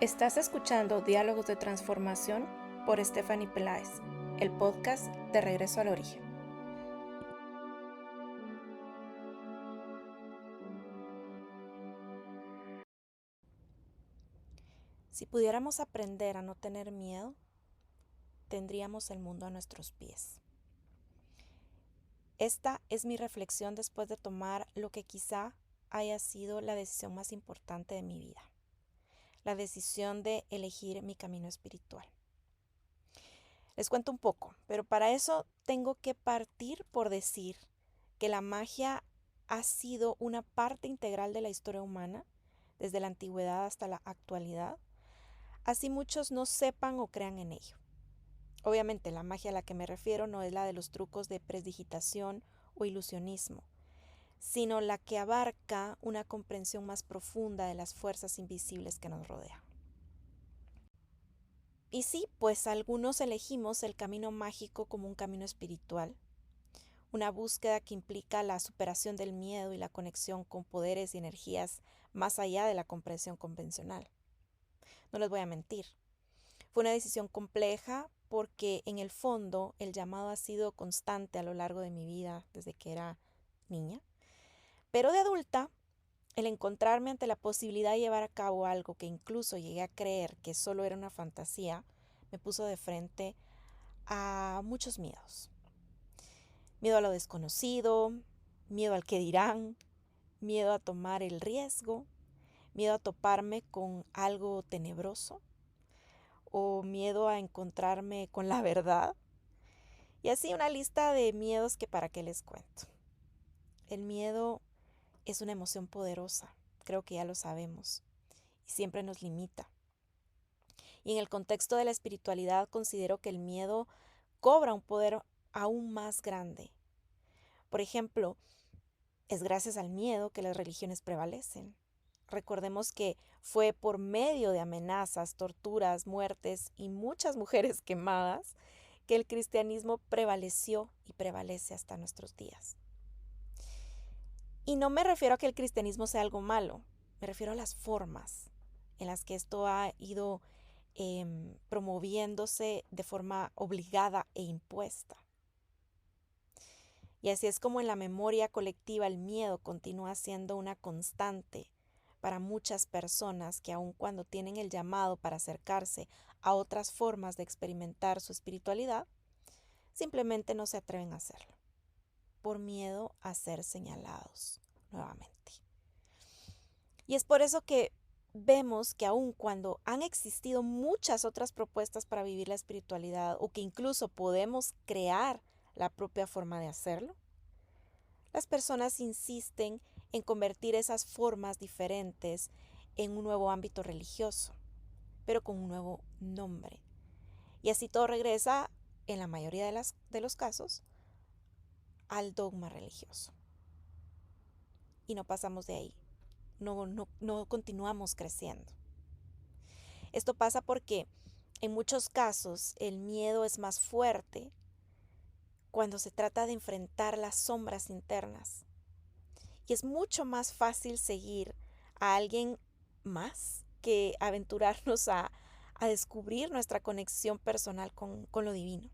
Estás escuchando Diálogos de Transformación por Stephanie Peláez, el podcast de Regreso al Origen. Si pudiéramos aprender a no tener miedo, tendríamos el mundo a nuestros pies. Esta es mi reflexión después de tomar lo que quizá haya sido la decisión más importante de mi vida, la decisión de elegir mi camino espiritual. Les cuento un poco, pero para eso tengo que partir por decir que la magia ha sido una parte integral de la historia humana, desde la antigüedad hasta la actualidad, así muchos no sepan o crean en ello. Obviamente la magia a la que me refiero no es la de los trucos de presdigitación o ilusionismo, sino la que abarca una comprensión más profunda de las fuerzas invisibles que nos rodean. Y sí, pues algunos elegimos el camino mágico como un camino espiritual, una búsqueda que implica la superación del miedo y la conexión con poderes y energías más allá de la comprensión convencional. No les voy a mentir, fue una decisión compleja porque en el fondo el llamado ha sido constante a lo largo de mi vida desde que era niña, pero de adulta, el encontrarme ante la posibilidad de llevar a cabo algo que incluso llegué a creer que solo era una fantasía, me puso de frente a muchos miedos. Miedo a lo desconocido, miedo al que dirán, miedo a tomar el riesgo, miedo a toparme con algo tenebroso o miedo a encontrarme con la verdad. Y así una lista de miedos que para qué les cuento. El miedo es una emoción poderosa, creo que ya lo sabemos, y siempre nos limita. Y en el contexto de la espiritualidad considero que el miedo cobra un poder aún más grande. Por ejemplo, es gracias al miedo que las religiones prevalecen. Recordemos que fue por medio de amenazas, torturas, muertes y muchas mujeres quemadas que el cristianismo prevaleció y prevalece hasta nuestros días. Y no me refiero a que el cristianismo sea algo malo, me refiero a las formas en las que esto ha ido promoviéndose de forma obligada e impuesta. Y así es como en la memoria colectiva el miedo continúa siendo una constante para muchas personas que aun cuando tienen el llamado para acercarse a otras formas de experimentar su espiritualidad, simplemente no se atreven a hacerlo, por miedo a ser señalados nuevamente. Y es por eso que vemos que aun cuando han existido muchas otras propuestas para vivir la espiritualidad o que incluso podemos crear la propia forma de hacerlo, las personas insisten en convertir esas formas diferentes en un nuevo ámbito religioso, pero con un nuevo nombre. Y así todo regresa, en la mayoría de los casos, al dogma religioso. Y no pasamos de ahí. No continuamos creciendo. Esto pasa porque en muchos casos el miedo es más fuerte cuando se trata de enfrentar las sombras internas. Y es mucho más fácil seguir a alguien más que aventurarnos a descubrir nuestra conexión personal con lo divino.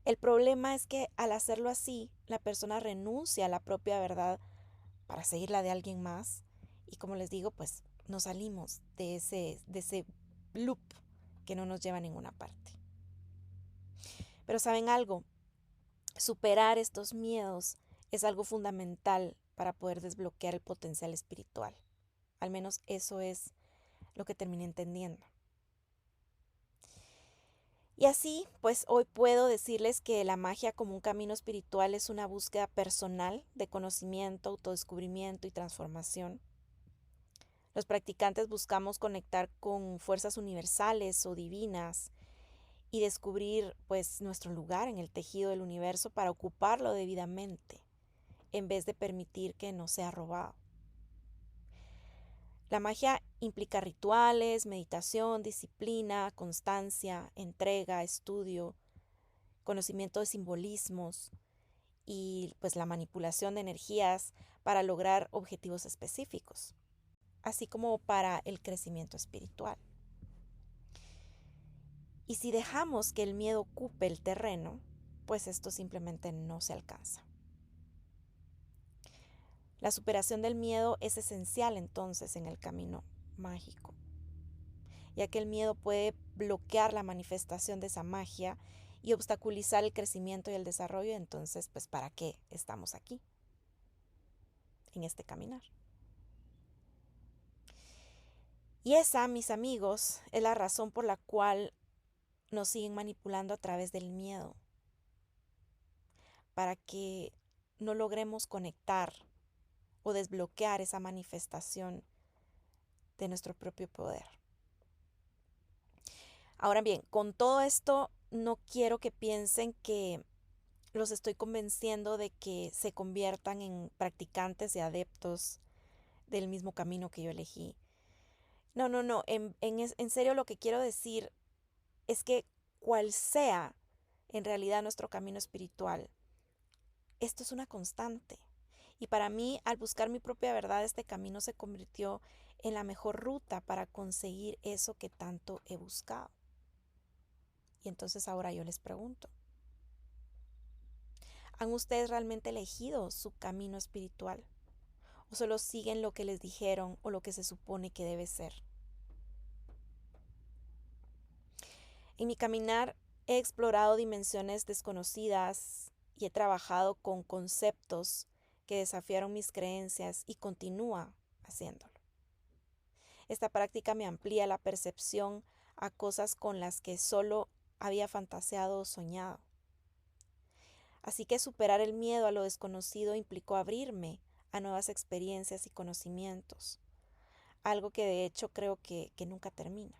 El problema es que al hacerlo así, la persona renuncia a la propia verdad para seguir la de alguien más. Y como les digo, pues nos salimos de ese loop que no nos lleva a ninguna parte. Pero ¿saben algo? Superar estos miedos es algo fundamental para poder desbloquear el potencial espiritual. Al menos eso es lo que terminé entendiendo. Y así, pues hoy puedo decirles que la magia como un camino espiritual es una búsqueda personal de conocimiento, autodescubrimiento y transformación. Los practicantes buscamos conectar con fuerzas universales o divinas y descubrir pues nuestro lugar en el tejido del universo para ocuparlo debidamente, en vez de permitir que nos sea robado. La magia implica rituales, meditación, disciplina, constancia, entrega, estudio, conocimiento de simbolismos y pues la manipulación de energías para lograr objetivos específicos. así como para el crecimiento espiritual. Y si dejamos que el miedo ocupe el terreno, pues esto simplemente no se alcanza. La superación del miedo es esencial entonces en el camino mágico, ya que el miedo puede bloquear la manifestación de esa magia y obstaculizar el crecimiento y el desarrollo. Entonces, pues, ¿para qué estamos aquí, en este caminar? Y esa, mis amigos, es la razón por la cual nos siguen manipulando a través del miedo, para que no logremos conectar o desbloquear esa manifestación de nuestro propio poder. Ahora bien, con todo esto no quiero que piensen que los estoy convenciendo de que se conviertan en practicantes y adeptos del mismo camino que yo elegí. No, no, no. En serio lo que quiero decir es que cual sea en realidad nuestro camino espiritual, esto es una constante. Y para mí, al buscar mi propia verdad, este camino se convirtió en la mejor ruta para conseguir eso que tanto he buscado. Y entonces ahora yo les pregunto, ¿han ustedes realmente elegido su camino espiritual? ¿O solo siguen lo que les dijeron o lo que se supone que debe ser? En mi caminar he explorado dimensiones desconocidas y he trabajado con conceptos que desafiaron mis creencias y continúa haciéndolo. Esta práctica me amplía la percepción a cosas con las que solo había fantaseado o soñado. Así que superar el miedo a lo desconocido implicó abrirme a nuevas experiencias y conocimientos, algo que de hecho creo que nunca termina.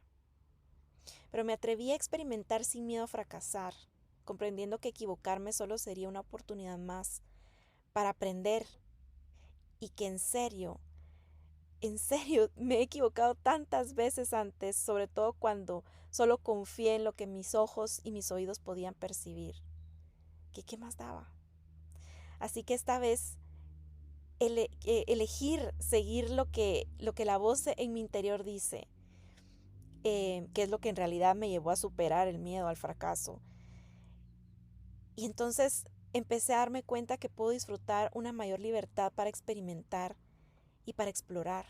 Pero me atreví a experimentar sin miedo a fracasar, comprendiendo que equivocarme solo sería una oportunidad más para aprender y que en serio, me he equivocado tantas veces antes, sobre todo cuando solo confié en lo que mis ojos y mis oídos podían percibir. ¿Qué más daba? Así que esta vez elegir seguir lo que la voz en mi interior dice, que es lo que en realidad me llevó a superar el miedo al fracaso. Y entonces empecé a darme cuenta que puedo disfrutar una mayor libertad para experimentar y para explorar.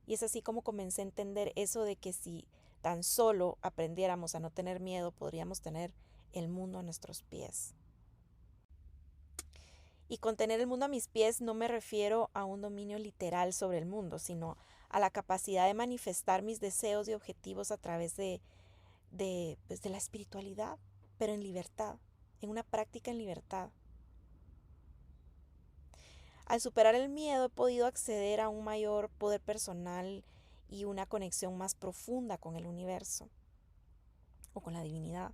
Y es así como comencé a entender eso de que si tan solo aprendiéramos a no tener miedo, podríamos tener el mundo a nuestros pies. Y con tener el mundo a mis pies no me refiero a un dominio literal sobre el mundo, sino a la capacidad de manifestar mis deseos y objetivos a través pues, de la espiritualidad, pero en libertad, en una práctica en libertad. Al superar el miedo he podido acceder a un mayor poder personal y una conexión más profunda con el universo o con la divinidad.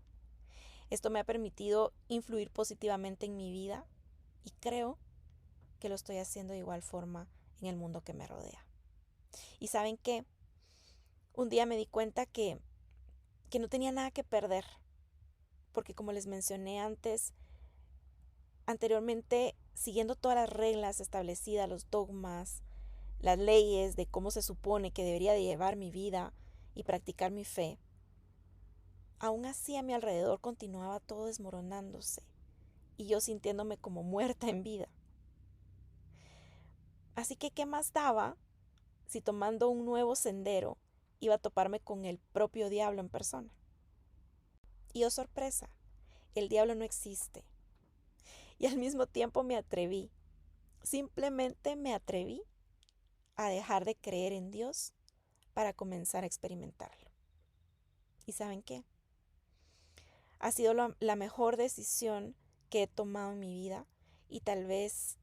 Esto me ha permitido influir positivamente en mi vida y creo que lo estoy haciendo de igual forma en el mundo que me rodea. ¿Y saben qué? Un día me di cuenta que no tenía nada que perder, porque como les mencioné anteriormente, siguiendo todas las reglas establecidas, los dogmas, las leyes de cómo se supone que debería de llevar mi vida y practicar mi fe, aún así a mi alrededor continuaba todo desmoronándose y yo sintiéndome como muerta en vida. Así que, ¿qué más daba si tomando un nuevo sendero iba a toparme con el propio diablo en persona? Y oh sorpresa, el diablo no existe. Y al mismo tiempo me atreví, simplemente me atreví a dejar de creer en Dios para comenzar a experimentarlo. ¿Y saben qué? Ha sido la mejor decisión que he tomado en mi vida y tal vez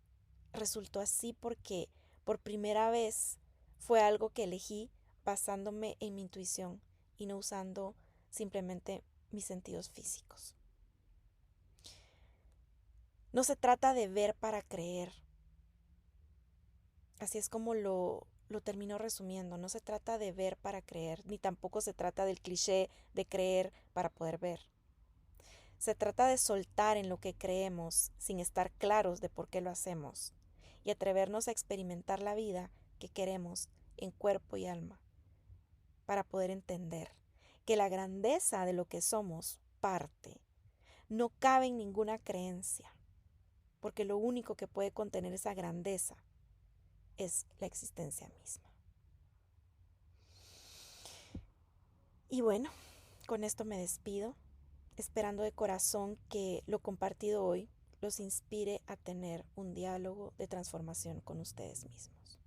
resultó así porque por primera vez fue algo que elegí basándome en mi intuición y no usando simplemente mis sentidos físicos. No se trata de ver para creer. Así es como lo termino resumiendo. No se trata de ver para creer, ni tampoco se trata del cliché de creer para poder ver. Se trata de soltar en lo que creemos sin estar claros de por qué lo hacemos y atrevernos a experimentar la vida que queremos en cuerpo y alma para poder entender que la grandeza de lo que somos parte no cabe en ninguna creencia, porque lo único que puede contener esa grandeza es la existencia misma. Y bueno, con esto me despido, esperando de corazón que lo compartido hoy los inspire a tener un diálogo de transformación con ustedes mismos.